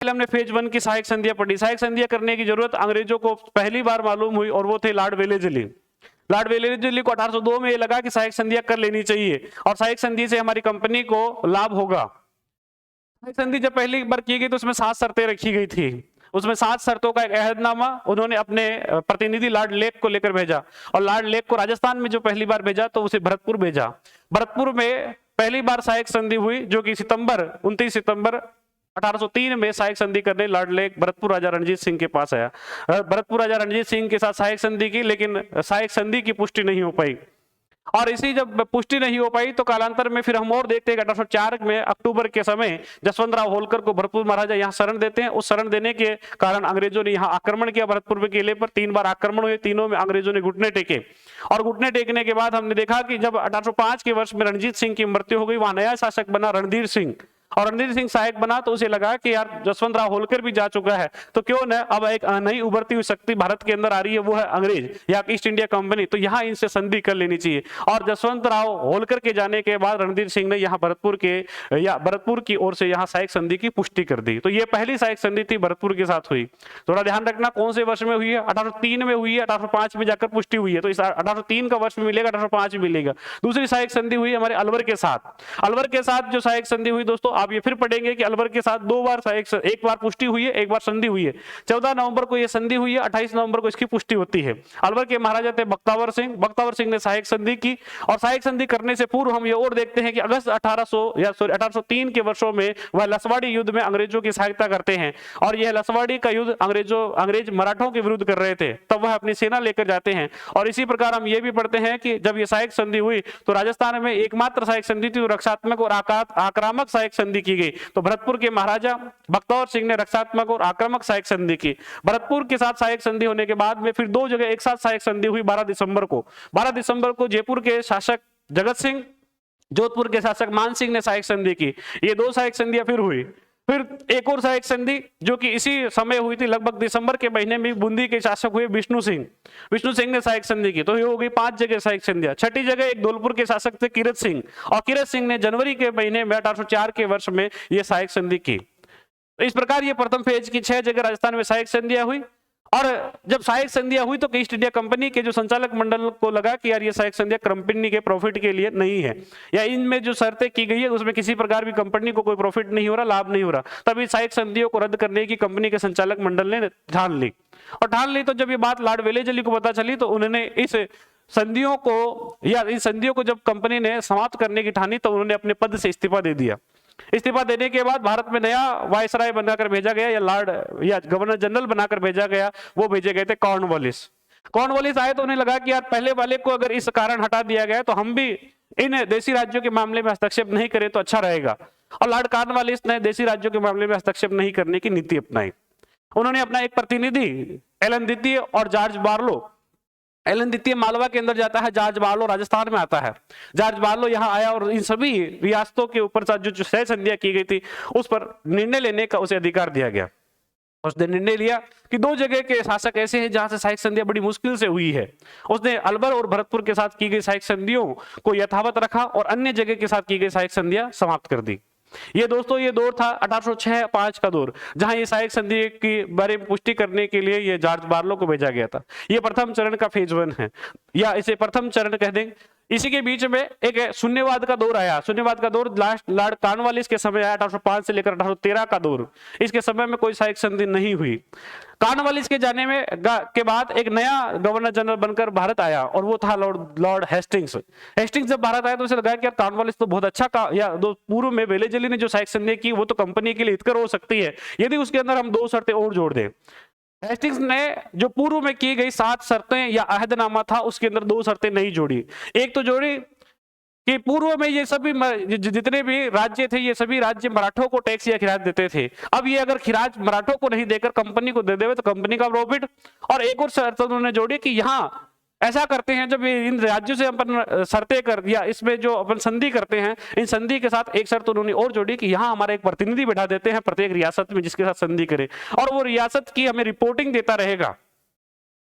पहले हमने फेज 1 की सहायक संधियां पढ़ी। सहायक संधियां करने की जरूरत अंग्रेजों को पहली बार मालूम हुई और वो थे लॉर्ड वेलेस्ली। लॉर्ड वेलेस्ली को 1802 में ये लगा कि सहायक संधियां कर लेनी चाहिए और सहायक संधि से हमारी कंपनी को लाभ होगा। सहायक संधि जब पहली बार की गई तो उसमें 7 शर्तें रखी गई थी। उसमें 7 शर्तों का एक अहदनामा उन्होंने अपने प्रतिनिधि लॉर्ड लेक को लेकर भेजा और लॉर्ड लेक को राजस्थान में जो पहली बार भेजा तो उसे भरतपुर भेजा। भरतपुर में पहली बार सहायक संधि हुई जो कि 29 सितंबर 1803 में सहायक संधि करने लॉर्ड लेक भरतपुर राजा रणजीत सिंह के पास आया। भरतपुर राजा रणजीत सिंह के साथ सहायक संधि की, लेकिन सहायक संधि की पुष्टि नहीं हो पाई और इसी जब पुष्टि नहीं हो पाई तो कालांतर में फिर हम और देखते हैं 1804 में अक्टूबर के समय जसवंत राव होलकर को भरतपुर महाराजा यहाँ शरण देते हैं। उस शरण देने के कारण अंग्रेजों ने यहाँ आक्रमण किया। भरतपुर के किले पर 3 बार आक्रमण हुए, तीनों में अंग्रेजों ने घुटने टेके और घुटने टेकने के बाद हमने देखा कि जब 1805 के वर्ष में रणजीत सिंह की मृत्यु हो गई, वहां नया शासक बना रणधीर सिंह और रणधीर सिंह सहायक बना तो उसे लगा कि यार जसवंत राव होलकर भी जा चुका है तो क्यों न अब एक नई उभरती हुई शक्ति भारत के अंदर आ रही है, वो है अंग्रेज या ईस्ट इंडिया कंपनी, तो यहाँ इनसे संधि कर लेनी चाहिए। और जसवंत राव होलकर के जाने के बाद रणधीर सिंह ने यहाँ भरतपुर की ओर से यहाँ सहायक संधि की पुष्टि कर दी। तो ये पहली सहायक संधि थी भरतपुर के साथ हुई। थोड़ा ध्यान रखना कौन से वर्ष में हुई है, 1803 में हुई है, 1805 में जाकर पुष्टि हुई है, तो इस 1803 का वर्ष में मिलेगा, 1805 में मिलेगा। दूसरी सहायक संधि हुई हमारे अलवर के साथ। अलवर के साथ जो सहायक संधि हुई दोस्तों आप ये फिर पढ़ेंगे कि अलवर के साथ 2 बार एक बार पुष्टि हुई है, एक बार संधि हुई है। 14 नवंबर को ये संधि हुई है, 28 नवंबर को इसकी पुष्टि होती है। अलवर के महाराजा थे बख्तावर सिंह। बख्तावर सिंह ने सहायक संधि की और सहायक संधि करने से पूर्व हम ये और देखते हैं कि अगस्त 1803 के वर्षों में वह लसवाड़ी युद्ध में अंग्रेजों की सहायता करते हैं और यह लसवाड़ी का युद्ध अंग्रेज मराठों के विरुद्ध कर रहे थे, तब वह अपनी सेना लेकर जाते हैं। और इसी प्रकार हम ये भी पढ़ते हैं कि जब ये सहायक संधि हुई तो राजस्थान में एकमात्र सहायक संधि थी, रक्षात्मक और आक्रामक सहायक संधि की गई। तो भरतपुर के महाराजा बख्तावर सिंह ने रक्षात्मक और आक्रामक सहायक संधि की। भरतपुर के साथ सहायक संधि होने के बाद में फिर 2 जगह एक साथ सहायक संधि हुई। 12 दिसंबर को जयपुर के शासक जगत सिंह, जोधपुर के शासक मान सिंह ने सहायक संधि की। ये 2 सहायक संधियां फिर हुई। फिर एक और सहायक संधि जो कि इसी समय हुई थी, लगभग दिसंबर के महीने में बूंदी के शासक हुए विष्णु सिंह ने सहायक संधि की। तो ये हो गई 5 जगह सहायक संधियां। छठी जगह एक धौलपुर के शासक थे किरत सिंह और किरत सिंह ने जनवरी के महीने में 1804 के वर्ष में यह सहायक संधि की। तो इस प्रकार ये प्रथम फेज की 6 जगह राजस्थान में सहायक संधियां हुई। और जब सहायक संधियां हुई तो ईस्ट इंडिया कंपनी के जो संचालक मंडल को लगा कि यार ये सहायक संधियां कंपनी के प्रॉफिट के लिए नहीं है, या इनमें जो शर्तें की गई है उसमें किसी प्रकार भी कंपनी को कोई प्रॉफिट नहीं हो रहा, लाभ नहीं हो रहा, तभी सहायक संधियों को रद्द करने की कंपनी के संचालक मंडल ने ठान ली। तो जब ये बात लॉर्ड वेलेस्ली को पता चली तो उन्होंने इस संधियों को जब कंपनी ने समाप्त करने की ठानी तो उन्होंने अपने पद से इस्तीफा दे दिया। इस्तीफा देने के बाद भारत में नया वायसराय बनाकर भेजा गया या गवर्नर जनरल बनाकर भेजा गया, वो भेजे गए थे कॉर्नवालिस आए तो उन्हें लगा कि यार पहले वाले को अगर इस कारण हटा दिया गया तो हम भी इन देशी राज्यों के मामले में हस्तक्षेप नहीं करें तो अच्छा रहेगा। और लॉर्ड कॉर्नवालिस ने देशी राज्यों के मामले में हस्तक्षेप नहीं करने की नीति अपनाई। उन्होंने अपना एक प्रतिनिधि एलन द्वितीय और जॉर्ज बार्लो, एलन द्वितीय मालवा के अंदर जाता है, जॉर्ज बार्लो राजस्थान में आता है। जॉर्ज बार्लो यहाँ आया और इन सभी रियासतों के ऊपर जो सह संधियां की गई थी उस पर निर्णय लेने का उसे अधिकार दिया गया। उसने निर्णय लिया कि 2 जगह के शासक ऐसे हैं जहां से सहायक संधियां बड़ी मुश्किल से हुई है। उसने अलवर और भरतपुर के साथ की गई सहायक संधियों को यथावत रखा और अन्य जगह के साथ की गई सहायक संधियां समाप्त कर दी। ये दोस्तों ये दौर था 1806-05 का दौर, जहां ये सहायक संधि की बारे में पुष्टि करने के लिए ये जॉर्ज बार्लो को भेजा गया था। ये प्रथम चरण का फेज 1 है या इसे प्रथम चरण कह दें। इसी के बीच में एक शून्यवाद का दौर आया। शून्यवाद का दौर लॉर्ड कॉर्नवालिस के समय आया, 1805 से लेकर 1813 का दौर। इसके समय में कोई सहायक संधि नहीं हुई। कॉर्नवालिस के जाने में के बाद एक नया गवर्नर जनरल बनकर भारत आया और वो था लॉर्ड हेस्टिंग्स। जब भारत आया तो उसे लगा कि यार कॉर्नवालिस तो बहुत अच्छा पूर्व में वेलेस्ली ने जो सहायक संधि की वो तो कंपनी के लिए हितकर हो सकती है यदि उसके अंदर हम 2 शर्तें और जोड़ दें। हेस्टिंग्स ने जो पूर्व में की गई 7 शर्तें या अहदनामा था उसके अंदर 2 शर्तें नहीं जोड़ी। एक तो जोड़ी कि पूर्व में ये सभी जितने भी राज्य थे ये सभी राज्य मराठों को टैक्स या खिराज देते थे। अब ये अगर खिराज मराठों को नहीं देकर कंपनी को दे देवे तो कंपनी का प्रॉफिट। और एक और शर्त उन्होंने जोड़ी कि यहाँ ऐसा करते हैं जब इन राज्यों से अपन शर्तें कर या इसमें जो अपन संधि करते हैं, इन संधि के साथ एक शर्त उन्होंने और जोड़ी कि यहाँ हमारा एक प्रतिनिधि बैठा देते हैं प्रत्येक रियासत में जिसके साथ संधि करे और वो रियासत की हमें रिपोर्टिंग देता रहेगा।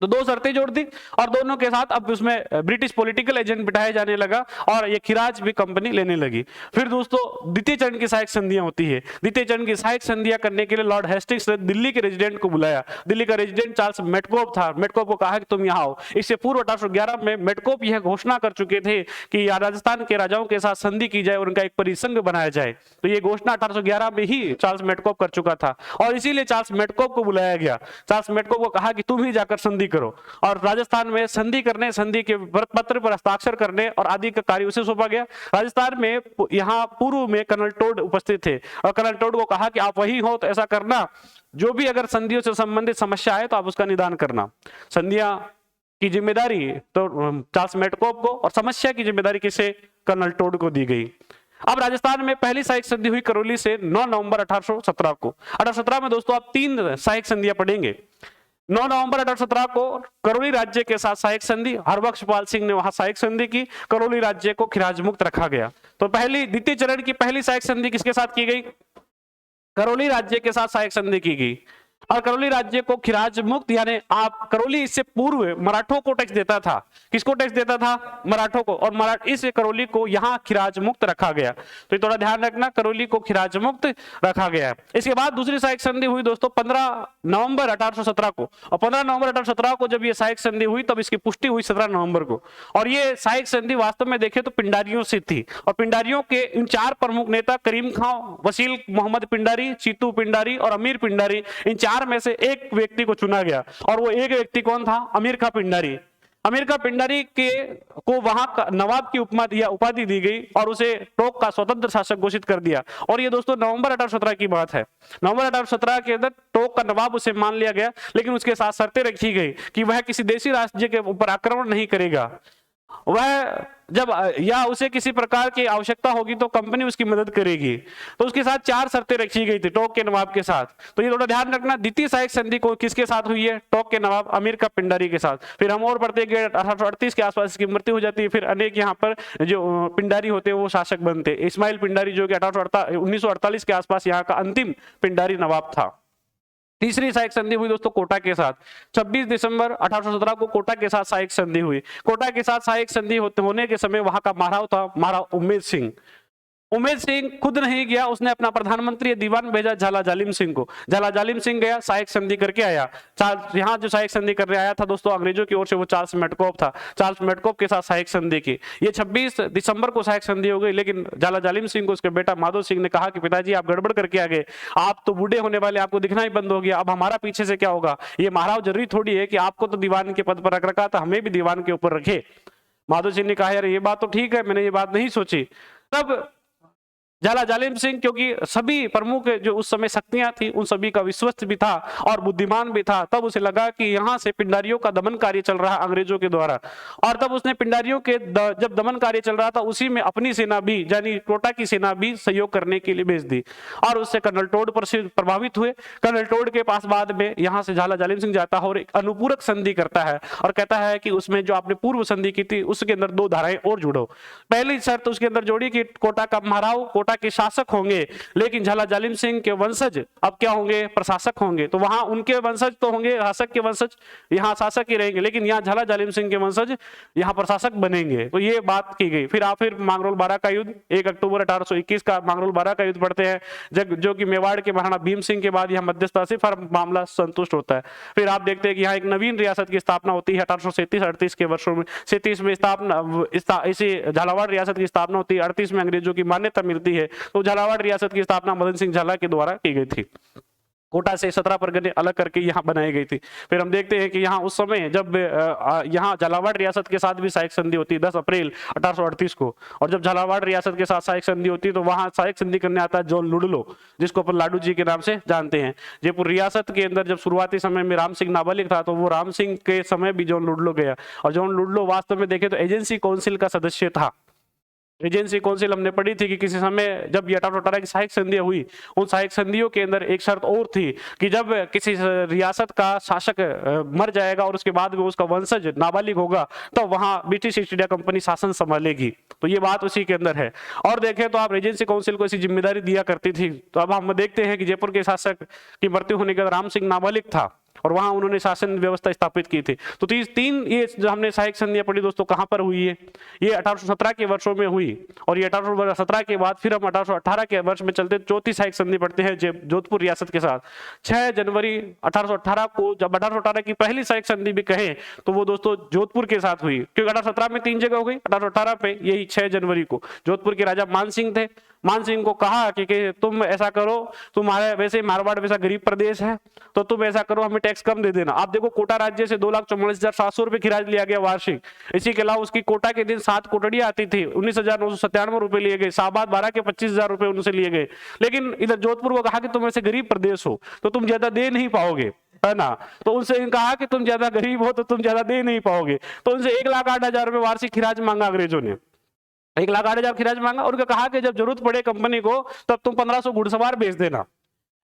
तो दो शर्तें जोड़ दी और दोनों के साथ अब उसमें ब्रिटिश पॉलिटिकल एजेंट बिठाया जाने लगा और ये खिराज भी कंपनी लेने लगी। फिर दोस्तों द्वितीय चरण की सहायक संधियां होती है। द्वितीय चरण की सहायक संधियां करने के लिए लॉर्ड हेस्टिंग्स ने दिल्ली के रेजिडेंट को बुलाया। दिल्ली का रेजिडेंट चार्ल्स मेटकोप था। मेटकोप को कहा कि तुम यहाँ आओ। इससे पूर्व 1811 में मेटकोप यह घोषणा कर चुके थे कि राजस्थान के राजाओं के साथ संधि की जाए और उनका एक परिसंघ बनाया जाए। तो ये घोषणा 1811 में ही चार्ल्स मेटकोप कर चुका था और इसीलिए चार्ल्स मेटकोप को बुलाया गया। चार्ल्स मेटकोप को कहा कि तुम ही जाकर संधि करो और राजस्थान में संधि करने, संधि के पत्र पर हस्ताक्षर करने और आदि का कार्य उसे सौंपा गया। राजस्थान में यहाँ पूर्व में कर्नल टोड उपस्थित थे और कर्नल टोड को कहा कि आप वही हो तो ऐसा करना, जो भी अगर संधियों से संबंधित समस्या है तो आप उसका निदान करना। संधियां की जिम्मेदारी तो चार्ल्स मेटकोप को और समस्या की जिम्मेदारी किसे? कर्नल टोड को दी गई। अब राजस्थान में पहली सहायक संधि हुई करौली से 9 नवंबर 1817 को। 1817 में दोस्तों आप 3 सहायक संधियां पढ़ेंगे। 9 नवंबर 1817 को करौली राज्य के साथ सहायक संधि, हरबख्शपाल सिंह ने वहां सहायक संधि की, करौली राज्य को खिराज मुक्त रखा गया। तो पहली द्वितीय चरण की पहली सहायक संधि किसके साथ की गई? करौली राज्य के साथ सहायक संधि की गई और करौली राज्य को खिराज मुक्त, यानी आप करौली इससे पूर्व मराठों को टैक्स देता था। किसको टैक्स देता था? मराठों को। और इस करौली को यहाँ खिराज मुक्त रखा गया। तो थोड़ा ध्यान रखना, करौली को खिराज मुक्त रखा गया। इसके बाद दूसरी सहायक संधि हुई दोस्तों 15 नवंबर 1817 को और 15 नवंबर 1817 को जब ये सहायक संधि हुई तब इसकी पुष्टि हुई 17 नवंबर को। और ये सहायक संधि वास्तव में देखे तो पिंडारियों से थी और पिंडारियों के इन 4 प्रमुख नेता करीम खां, वसील मोहम्मद पिंडारी, चीतू पिंडारी और अमीर पिंडारी, इन 4 में से एक व्यक्ति को चुना गया और वो एक व्यक्ति कौन था? अमीर खां पिंडारी। अमीर खां पिंडारी को वहां का नवाब की उपाधि दी गई और उसे टोक का स्वतंत्र शासक घोषित कर दिया। और ये दोस्तों नवंबर 1817 की बात है। नवंबर 1817 के अंदर टोक का नवाब उसे मान लिया गया, लेकिन उसके साथ शर्तें रखी गई कि वह किसी देशी राज्य के ऊपर आक्रमण नहीं करेगा। वह जब या उसे किसी प्रकार की आवश्यकता होगी तो कंपनी उसकी मदद करेगी। तो उसके साथ 4 शर्तें रखी गई थी टोक के नवाब के साथ। तो ये थोड़ा ध्यान रखना, द्वितीय सहायक संधि को किसके साथ हुई है? टोक के नवाब अमीर खां पिंडारी के साथ। फिर हम और बढ़ते गए, 1838 के आसपास इसकी मृत्यु हो जाती है। फिर अनेक यहाँ पर जो पिंडारी होते हैं वो शासक बनते। इस्माइल पिंडारी जो कि 1948 के आसपास यहाँ का अंतिम पिंडारी नवाब था। तीसरी सहायक संधि हुई दोस्तों कोटा के साथ। 26 दिसंबर 1817 को कोटा के साथ सहायक संधि हुई। कोटा के साथ सहायक संधि होने के समय वहां का महाराव था महाराव उम्मेद सिंह। उम्मेद सिंह खुद नहीं गया, उसने अपना प्रधानमंत्री दीवान भेजा झाला जालिम सिंह को। झाला जालिम सिंह गया, सहायक संधि करके आया। यहाँ जो सहायक संधि करने आया था दोस्तों अंग्रेजों की ओर से वो चार्ल्स मेटकोप था। चार्ल्स मेटकोप के साथ सहायक संधि की। ये 26 दिसंबर को सहायक संधि हो गई, लेकिन झाला जालिम सिंह को उसके बेटा माधो सिंह ने कहा कि पिताजी आप गड़बड़ करके आ गए, आप तो बूढ़े होने वाले, आपको दिखना ही बंद हो गया, अब हमारा पीछे से क्या होगा? ये महाराव जरूरी थोड़ी है कि आपको तो दीवान के पद पर रख रखा था, हमें भी दीवान के ऊपर रखे। माधो सिंह ने कहा यार ये बात तो ठीक है, मैंने ये बात नहीं सोची। तब झाला जालिम सिंह, क्योंकि सभी प्रमुख जो उस समय शक्तियां थी उन सभी का विश्वस्त भी था और बुद्धिमान भी था, तब उसे लगा कि यहाँ से पिंडारियों का दमन कार्य चल रहा अंग्रेजों के द्वारा। और तब उसने पिंडारियों के जब दमन कार्य चल रहा था उसी में अपनी सेना भी, यानी कोटा की सेना भी सहयोग करने के लिए भेज दी और उससे कर्नल टोड प्रभावित हुए। कर्नल टोड के पास बाद में यहाँ से झाला जालिम सिंह जाता है और एक अनुपूरक संधि करता है और कहता है कि उसमें जो आपने पूर्व संधि की थी उसके अंदर 2 धाराएं और जोड़ो। पहली शर्त उसके अंदर जोड़ी कि कोटा का महाराव कोटा के शासक होंगे, लेकिन झाला जालिम सिंह के वंशज अब क्या होंगे? प्रशासक होंगे। तो वहां उनके वंशज तो होंगे, शासक के वंशज यहाँ शासक ही रहेंगे, लेकिन यहाँ झाला जालिम सिंह के वंशज यहाँ प्रशासक बनेंगे। तो ये बात की गई। फिर मांगरोल बारा का युद्ध, 1 अक्टूबर 1821 का मांगरोल बारा का युद्ध पढ़ते हैं, जो कि मेवाड़ के महाराणा भीम सिंह के बाद यहाँ मध्यस्थता से मामला संतुष्ट होता है। फिर आप देखते हैं कि यहाँ एक नवीन रियासत की स्थापना होती है 1837-38 के वर्षों में। 37 में इसी झालावाड़ रियासत की स्थापना होती है। 38 में अंग्रेजों की मान्यता मिलती है। तो झालावाड़ रियासत की स्थापना मदन सिंह झाला के द्वारा की गई थी। कोटा से 17 परगने अलग करके यहाँ बनाई गई थी। फिर हम देखते हैं कि यहाँ उस समय जब यहाँ झालावाड़ रियासत के साथ भी सहायक संधि होती है 10 अप्रैल 1838 को, और जब झालावाड़ रियासत के साथ सहायक संधि होती है तो वहाँ सहायक संधि करने आता है जॉन लुडलो, जिसको अपन लाडू जी के नाम से जानते हैं। जयपुर रियासत के अंदर जब शुरुआती समय में राम सिंह नाबालिग था तो वो राम सिंह के समय भी जॉन लुडलो गया, और जॉन लुडलो वास्तव में देखे तो एजेंसी काउंसिल का सदस्य था। एजेंसी काउंसिल हमने पढ़ी थी कि किसी समय जब ये 1818 की सहायक संधियां हुई, उन सहायक संधियों के अंदर एक शर्त और थी कि जब किसी रियासत का शासक मर जाएगा और उसके बाद में उसका वंशज नाबालिग होगा तो वहां ब्रिटिश ईस्ट इंडिया कंपनी शासन संभालेगी। तो ये बात उसी के अंदर है। और देखें तो आप एजेंसी काउंसिल को ऐसी जिम्मेदारी दिया करती थी। तो अब हम देखते हैं कि जयपुर के शासक की मृत्यु होने के बाद राम सिंह नाबालिग था और वहां उन्होंने शासन व्यवस्था स्थापित की थी। तो तीन ये जो हमने सहायक संधियां पढ़ी दोस्तों कहां पर हुई है, ये 1817 के वर्षों में हुई, और ये 1817 के बाद फिर हम 1818 के वर्ष में चलते चौथी सहायक संधि पढ़ते हैं जोधपुर रियासत के साथ 6 जनवरी 1818 को। जब 1818 की पहली सहायक संधि भी कहें तो वो दोस्तों जोधपुर के साथ हुई, क्योंकि 1817 में 3 जगह हो गई, 1818 पे यही 6 जनवरी को जोधपुर के राजा मान सिंह थे। मान सिंह को कहा कि तुम ऐसा करो, तुम्हारे वैसे मारवाड़ वैसा गरीब प्रदेश है तो तुम ऐसा करो, हमें टैक्स कम दे देना। आप देखो कोटा राज्य से 2,44,700 रुपए खिराज लिया गया वार्षिक। इसी के अलावा उसकी कोटा के दिन 7 कोटड़ियां आती थी, 19,997 रुपए लिए गए। शाहबाद 12 के 25,000 रुपए उनसे लिए गए। लेकिन इधर जोधपुर को कहा कि तुम ऐसे गरीब प्रदेश हो तो तुम ज्यादा दे नहीं पाओगे, है ना। तो उनसे कहा कि तुम ज्यादा गरीब हो तो तुम ज्यादा दे नहीं पाओगे, तो उनसे 1,08,000 रुपए वार्षिक खिराज मांगा अंग्रेजों ने। 1,08,000 खिराज मांगा और कहा कि जब जरूरत पड़े कंपनी को तब तुम 1500 घुड़सवार बेच देना।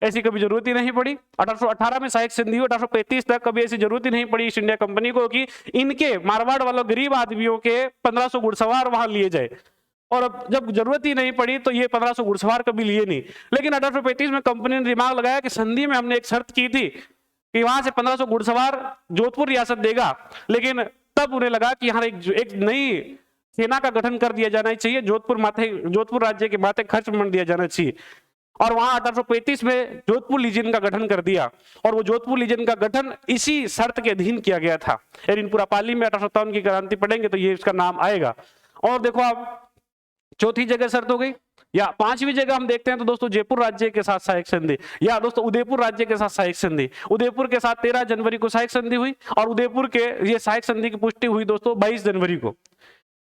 ऐसी कभी जरूरत ही नहीं पड़ी। 1818 में सहायक संधि हुई, 1835 तक कभी ऐसी जरूरत ही नहीं पड़ी ईस्ट इंडिया कंपनी को कि इनके मारवाड़ वालों गरीब आदमियों के 1500 घुड़सवार वहां लिए जाए। और अब जब जरूरत ही नहीं पड़ी तो ये 1500 घुड़सवार कभी लिए नहीं। लेकिन 1835 में कंपनी ने दिमाग लगाया कि संधि में हमने एक शर्त की थी कि वहां से 1500 घुड़सवार जोधपुर रियासत देगा, लेकिन तब उन्हें लगा कि यहाँ एक नई सेना का गठन कर दिया जाना चाहिए, जोधपुर राज्य के माथे खर्च मंड दिया जाना चाहिए। और वहां 1835 में जोधपुर लीजन का गठन कर दिया, और वो जोधपुर लीजन का गठन इसी शर्त के अधीन किया गया था। पूरा पाली में 1857 की क्रांति पढ़ेंगे तो ये इसका नाम आएगा। और देखो आप चौथी जगह शर्त हो गई, या 5वीं जगह हम देखते हैं तो दोस्तों जयपुर राज्य के साथ सहायक संधि, या दोस्तों उदयपुर राज्य के साथ सहायक संधि। उदयपुर के साथ 13 जनवरी को सहायक संधि हुई, और उदयपुर के ये सहायक संधि की पुष्टि हुई दोस्तों 22 जनवरी को।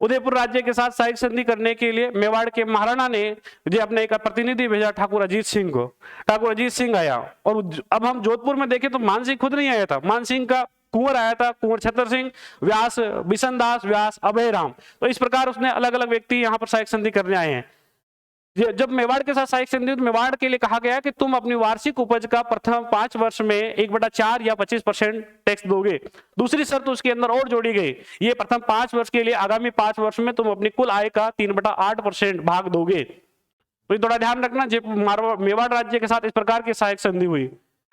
उदयपुर राज्य के साथ सहायक संधि करने के लिए मेवाड़ के महाराणा ने जो अपने एक प्रतिनिधि भेजा ठाकुर अजीत सिंह को। ठाकुर अजीत सिंह आया, और अब हम जोधपुर में देखें तो मान सिंह खुद नहीं आया था, मान सिंह का कुंवर आया था, कुंवर छतर सिंह, व्यास बिशनदास, व्यास अभय राम। तो इस प्रकार उसने अलग अलग व्यक्ति यहाँ पर सहायक संधि करने आए हैं। जब मेवाड़ के साथ सहायक संधि, मेवाड़ के लिए कहा गया कि तुम अपनी वार्षिक उपज का प्रथम 5 वर्ष में 1/4 या 25% टैक्स दोगे। दूसरी शर्त उसके अंदर और जोड़ी गई, ये प्रथम 5 वर्ष के लिए आगामी 5 वर्ष में तुम अपनी कुल आय का 3/8% भाग दोगे। तो ये थोड़ा ध्यान रखना, मेवाड़ राज्य के साथ इस प्रकार की सहायक संधि हुई।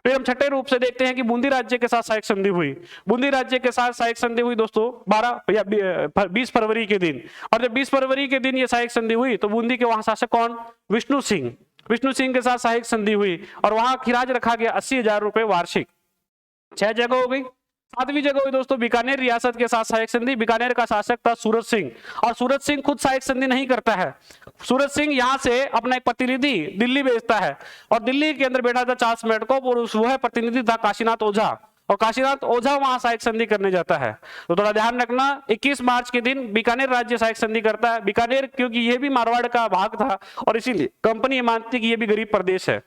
फिर हम छठे रूप से देखते हैं कि बूंदी राज्य के साथ सहायक संधि हुई। बूंदी राज्य के साथ सहायक संधि हुई दोस्तों 20 फरवरी के दिन। और जब 20 फरवरी के दिन ये सहायक संधि हुई तो बूंदी के वहां शासक कौन, विष्णु सिंह के साथ सहायक संधि हुई, और वहां खिराज रखा गया 80,000 रुपए वार्षिक। 6 जगह हो गई। 7वीं जगह हुई दोस्तों बीकानेर रियासत के साथ सहायक संधि। बीकानेर का शासक था सूरत सिंह, और सूरत सिंह खुद सहायक संधि नहीं करता है। सूरत सिंह यहाँ से अपना एक प्रतिनिधि दिल्ली भेजता है, और दिल्ली के अंदर बैठा था चार्ल्स मेडकॉफ, और वह प्रतिनिधि था काशीनाथ ओझा, और काशीनाथ ओझा वहां सहायक संधि करने जाता है। तो थोड़ा ध्यान रखना, 21 मार्च के दिन बीकानेर राज्य सहायक संधि करता है। बीकानेर क्योंकि यह भी मारवाड़ का भाग था, और इसीलिए कंपनी मानती कि यह भी गरीब प्रदेश है,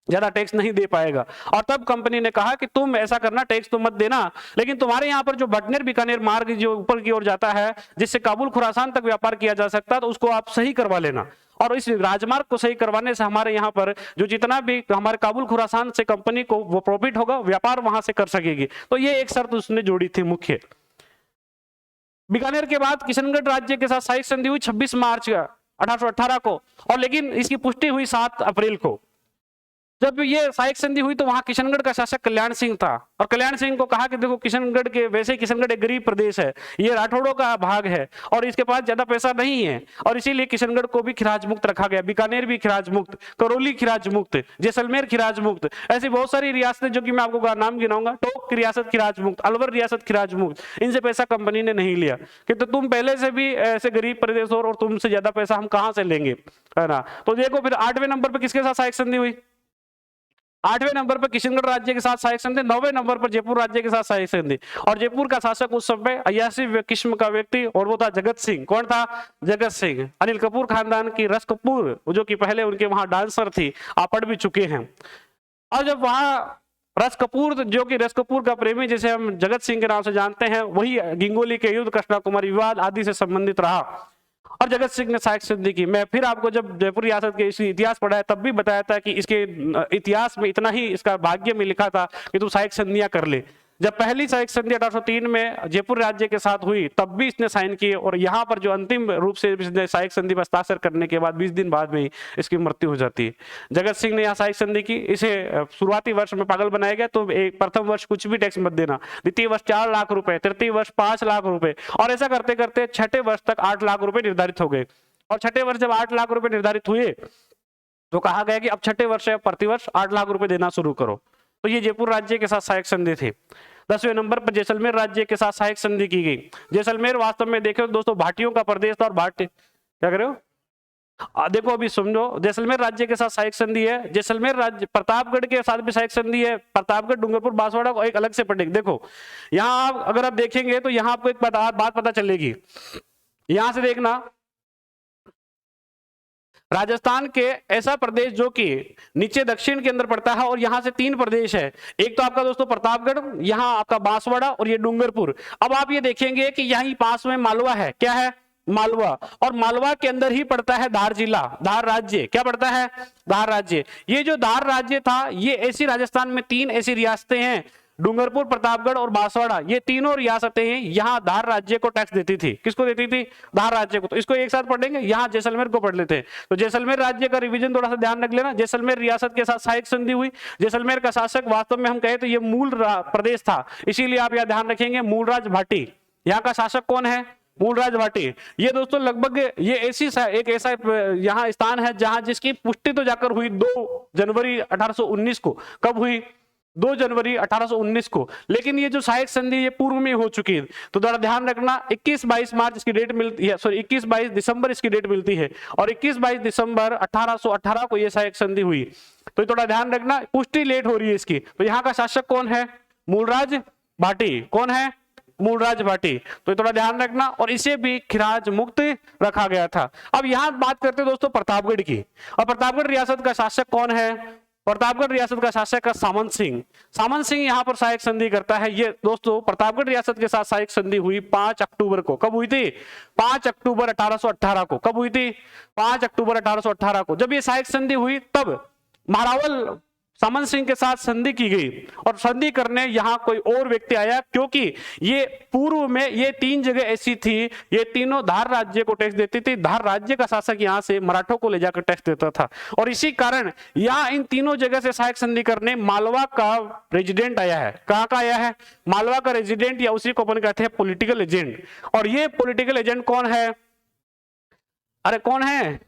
ज्यादा टैक्स नहीं दे पाएगा। और तब कंपनी ने कहा कि तुम ऐसा करना, टैक्स तो मत देना, लेकिन तुम्हारे यहाँ पर जो भटनेर बीकानेर मार्ग जो ऊपर की ओर जाता है, जिससे काबुल खुरासान तक व्यापार किया जा सकता है, तो उसको आप सही करवा लेना। और इस राजमार्ग को सही करवाने से हमारे यहाँ पर जो जितना भी हमारे काबुल खुरासान से कंपनी को वो प्रॉफिट होगा, व्यापार वहां से कर सकेगी। तो ये एक शर्त उसने जोड़ी थी मुख्य। बीकानेर के बाद किशनगढ़ राज्य के साथ सहायक संधि हुई 26 मार्च 1818 को, और लेकिन इसकी पुष्टि हुई 7 अप्रैल को। जब ये सहायक संधि हुई तो वहां किशनगढ़ का शासक कल्याण सिंह था, और कल्याण सिंह को कहा कि देखो किशनगढ़ के वैसे किशनगढ़ एक गरीब प्रदेश है, ये राठौड़ों का भाग है, और इसके पास ज्यादा पैसा नहीं है, और इसीलिए किशनगढ़ को भी खिराज मुक्त रखा गया। बीकानेर भी खिराज मुक्त, करौली खिराज मुक्त, जैसलमेर खिराज मुक्त, ऐसी बहुत सारी रियासतें जो कि मैं आपको नाम गिनाऊंगा। टोक की रियासत खिराज मुक्त, अलवर रियासत खिराज मुक्त, इनसे पैसा कंपनी ने नहीं लिया कि तो तुम पहले से भी ऐसे गरीब प्रदेश हो और तुमसे ज्यादा पैसा हम कहां से लेंगे, है ना। तो देखो फिर 8वें नंबर पर किसके साथ सहायक संधि हुई, 8वें नंबर पर किशनगढ़ राज्य के साथ सहायक संधि, 9वें नंबर पर जयपुर राज्य के साथ सहायक संधि। और जयपुर का शासक उस समय अयासी किस्म का व्यक्ति, और वो था जगत सिंह। कौन था, जगत सिंह, अनिल कपूर खानदान की रस कपूर, जो कि पहले उनके वहां डांसर थी, आप पढ़ भी चुके हैं। और जब वहां रस कपूर, जो कि रस कपूर का प्रेमी जिसे हम जगत सिंह के नाम से जानते हैं, वही गिंगोली के युद्ध, कृष्णा कुमारी विवाद आदि से संबंधित रहा, और जगत सिंह ने सहायक संधि की। मैं फिर आपको जब जयपुर रियासत के इतिहास पढ़ाया तब भी बताया था कि इसके इतिहास में इतना ही इसका भाग्य में लिखा था कि तू सहायक संधियां कर ले। जब पहली सहायक संधि 1803 में जयपुर राज्य के साथ हुई तब भी इसने साइन किए, और यहाँ पर जो अंतिम रूप से इसने सहायक संधि पर हस्ताक्षर करने के बाद 20 दिन बाद में ही इसकी मृत्यु हो जाती है। जगत सिंह ने यहाँ सहायक संधि की, इसे शुरुआती वर्ष में पागल बनाया गया, तो एक प्रथम वर्ष कुछ भी टैक्स मत देना, द्वितीय वर्ष 4 लाख रुपए, तृतीय वर्ष 5 लाख रुपए, और ऐसा करते करते छठे वर्ष तक 8 लाख रुपए निर्धारित हो गए। और छठे वर्ष जब 8 लाख रुपए निर्धारित हुए तो कहा गया कि अब छठे वर्ष है, प्रतिवर्ष 8 लाख रुपए देना शुरू करो। तो ये जयपुर राज्य के साथ सहायक संधि थी। 10वें नंबर पर जैसलमेर राज्य के साथ सहायक संधि की गई। जैसलमेर वास्तव में देखे दोस्तों भाटियों का प्रदेश था, और भाटी क्या करे हो देखो अभी समझो, जैसलमेर राज्य के साथ सहायक संधि है। जैसलमेर राज्य प्रतापगढ़ के साथ भी सहायक संधि है। प्रतापगढ़, डूंगरपुर, बांसवाड़ा को एक अलग से पढ़ेंगे। देखो यहाँ अगर आप देखेंगे तो यहाँ आपको एक बात पता चलेगी। यहां से देखना, राजस्थान के ऐसा प्रदेश जो कि नीचे दक्षिण के अंदर पड़ता है, और यहां से 3 प्रदेश है। एक तो आपका दोस्तों प्रतापगढ़, यहाँ आपका बांसवाड़ा, और ये डूंगरपुर। अब आप ये देखेंगे कि यहीं पास में मालवा है। क्या है? मालवा। और मालवा के अंदर ही पड़ता है धार जिला, धार राज्य। क्या पड़ता है? धार राज्य। ये जो धार राज्य था, ये ऐसी राजस्थान में 3 ऐसी रियासतें हैं, डूंगरपुर, प्रतापगढ़ और बांसवाड़ा, ये तीनों रियासतें हैं, यहाँ धार राज्य को टैक्स देती थी। किसको देती थी? धार राज्य को। तो इसको एक साथ पढ़ लेंगे, यहाँ जैसलमेर को पढ़ लेते हैं। तो जैसलमेर राज्य का रिवीजन थोड़ा सा ध्यान रख लेना। जैसलमेर रियासत के साथ सहायक संधि हुई। जैसलमेर का शासक वास्तव में हम कहे तो ये मूल प्रदेश था, इसीलिए आप यह ध्यान रखेंगे मूलराज भाटी। यहाँ का शासक कौन है? मूलराज भाटी। ये दोस्तों लगभग ये एक ऐसा यहाँ स्थान है जहां जिसकी पुष्टि तो जाकर हुई 2 जनवरी 1819 को। कब हुई? 2 जनवरी 1819 को। लेकिन ये जो सहायक संधि ये पूर्व में हो चुकी है, तो जरा ध्यान रखना 21-22 मार्च इसकी डेट मिलती है, सॉरी 21-22 दिसंबर इसकी डेट मिलती है, और 21-22 दिसंबर 1818 को ये सहायक संधि हुई। तो थोड़ा ध्यान रखना, पुष्टि लेट हो रही है इसकी। तो यहाँ का शासक कौन है? मूलराज भाटी। कौन है? मूलराज भाटी। तो थोड़ा ध्यान रखना, और इसे भी खिराज मुक्त रखा गया था। अब यहाँ बात करते हैं दोस्तों प्रतापगढ़ की, और प्रतापगढ़ रियासत का शासक कौन है? प्रतापगढ़ रियासत का शासक है सामंत सिंह। सामंत सिंह यहाँ पर सहायक संधि करता है। ये दोस्तों प्रतापगढ़ रियासत के साथ सहायक संधि हुई 5 अक्टूबर को। कब हुई थी? 5 अक्टूबर 1818 को। कब हुई थी? 5 अक्टूबर 1818 को। जब ये सहायक संधि हुई तब महारावल सामंत सिंह के साथ संधि की गई, और संधि करने यहाँ कोई और व्यक्ति आया, क्योंकि ये पूर्व में ये 3 जगह ऐसी थी, ये तीनों धार राज्य को टैक्स देती थी। धार राज्य का शासक यहाँ से मराठों को ले जाकर टैक्स देता था, और इसी कारण यहाँ इन तीनों जगह से सहायक संधि करने मालवा का रेजिडेंट आया है। कहाँ का आया है? मालवा का रेजिडेंट, या उसी को अपन कहते हैं पॉलिटिकल एजेंट। और ये पॉलिटिकल एजेंट कौन है? अरे कौन है?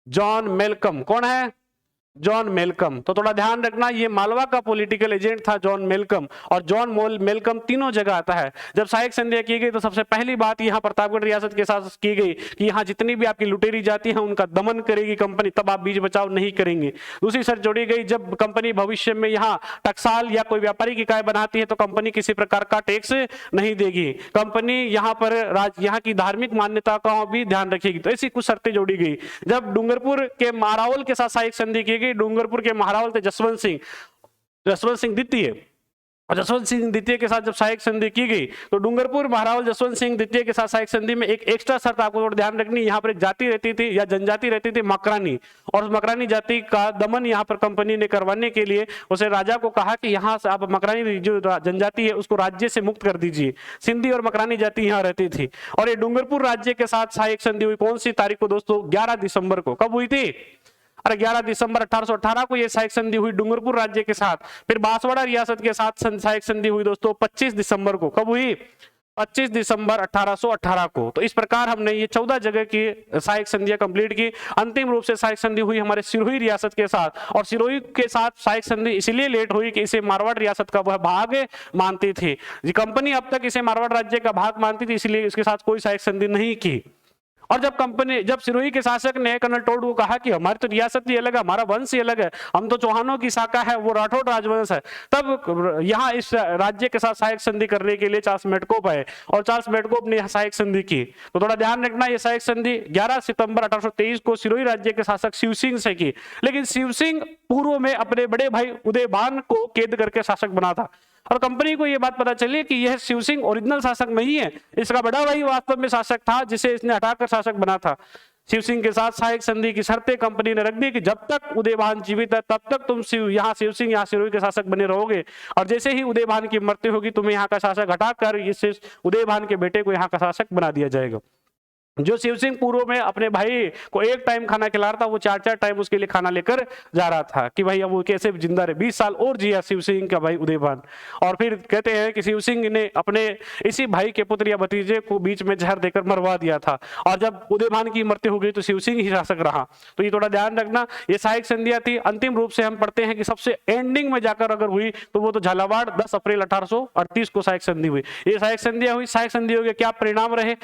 John Malcolm. कौन है? John Malcolm. तो थोड़ा ध्यान रखना, ये मालवा का पॉलिटिकल एजेंट था जॉन मेलकम, और जॉन मेलकम तीनों जगह आता है। जब सहायक संधि की गई तो सबसे पहली बात यहाँ प्रतापगढ़ रियासत के साथ की गई कि यहाँ जितनी भी आपकी लुटेरी जाति है उनका दमन करेगी कंपनी, तब आप बीच बचाव नहीं करेंगे। दूसरी शर्त जोड़ी गई, जब कंपनी भविष्य में यहाँ टकसाल या कोई व्यापारिक इकाई बनाती है तो कंपनी किसी प्रकार का टैक्स नहीं देगी। कंपनी यहाँ पर यहाँ की धार्मिक मान्यता का भी ध्यान रखेगी। तो ऐसी कुछ शर्तें जोड़ी गई। जब डूंगरपुर के महारावल के साथ सहायक संधि की गई, डूंगरपुर के महारावल थे जसवंत सिंह द्वितीय, और जसवंत सिंह द्वितीय के साथ जब सहायक संधि की गई तो डूंगरपुर महारावल जसवंत सिंह द्वितीय के साथ सहायक संधि में एक एक्स्ट्रा शर्त आपको ध्यान रखनी। यहाँ पर एक जाति रहती थी या जनजाति रहती थी मकरानी, और उस मकरानी जाति का दमन यहाँ पर कंपनी ने करवाने के लिए उसे राजा को कहा कि यहाँ से आप मकरानी जो जनजाति है उसको राज्य से मुक्त कर दीजिए। सिंधी और मकरानी जाति यहाँ रहती थी, और ये डूंगरपुर राज्य के साथ सहायक संधि हुई कौन सी तारीख को दोस्तों? 11 दिसंबर को। कब हुई थी? अरे 11 दिसंबर 1818 को ये सहायक संधि हुई डूंगरपुर राज्य के साथ। फिर बांसवाड़ा रियासत के साथ सहायक संधि हुई दोस्तों 25 दिसंबर को। कब हुई? 25 दिसंबर 1818 को। तो इस प्रकार हमने ये 14 जगह की सहायक संधियां कंप्लीट की। अंतिम रूप से सहायक संधि हुई हमारे सिरोही रियासत के साथ, और सिरोही के साथ सहायक संधि इसलिए लेट हुई कि इसे मारवाड़ रियासत का वह भाग मानती थी। कंपनी अब तक इसे मारवाड़ राज्य का भाग मानती थी, इसलिए इसके साथ कोई सहायक संधि नहीं की। और जब सिरोही के शासक ने कर्नल टोड को कहा कि हमारी तो रियासत ही अलग है, हमारा वंश ही अलग है, हम तो चौहानों की शाखा है, वो राठौड़ राजवंश है, तब यहाँ इस राज्य के साथ सहायक संधि करने के लिए चार्ल्स मेडकोप आए, और चार्ल्स मेडकोप ने सहायक संधि की। तो थोड़ा ध्यान रखना, ये सहायक संधि 11 सितंबर 1823 को सिरोही राज्य के शासक शिव सिंह से की। लेकिन शिव सिंह पूर्व में अपने बड़े भाई उदयभान को कैद करके शासक बना था, और कंपनी को यह बात पता चली कि यह शिव सिंह ओरिजिनल शासक नहीं है, इसका बड़ा भाई वास्तव में शासक था जिसे इसने हटाकर शासक बना था। शिव सिंह के साथ सहायक संधि की शर्तें कंपनी ने रख दी कि जब तक उदयभान जीवित है तब तक तुम शिव सिंह यहाँ सिरोही के शासक बने रहोगे, और जैसे ही उदयभान की मृत्यु होगी तुम्हें यहाँ का शासक हटाकर इस उदयभान के बेटे को यहाँ का शासक बना दिया जाएगा। जो शिव सिंह पूर्व में अपने भाई को एक टाइम खाना खिला रहा था, वो 4-4 टाइम उसके लिए खाना लेकर जा रहा था कि भाई अब वो कैसे जिंदा रहे। 20 साल और जिया शिव सिंह का भाई उदयभान। और फिर कहते हैं कि शिव सिंह ने अपने इसी भाई के पुत्र या भतीजे को बीच में जहर देकर मरवा दिया था, और जब उदयभान की मृत्यु हो गई तो शिव सिंह ही शासक रहा। तो ये थोड़ा ध्यान रखना, ये सहायक संधियां थी। अंतिम रूप से हम पढ़ते हैं कि सबसे एंडिंग में जाकर अगर हुई तो वो तो झालावाड़ 10 अप्रैल 1838 को सहायक संधि हुई। ये सहायक संधियां हुई। सहायक संधियों के क्या परिणाम रहे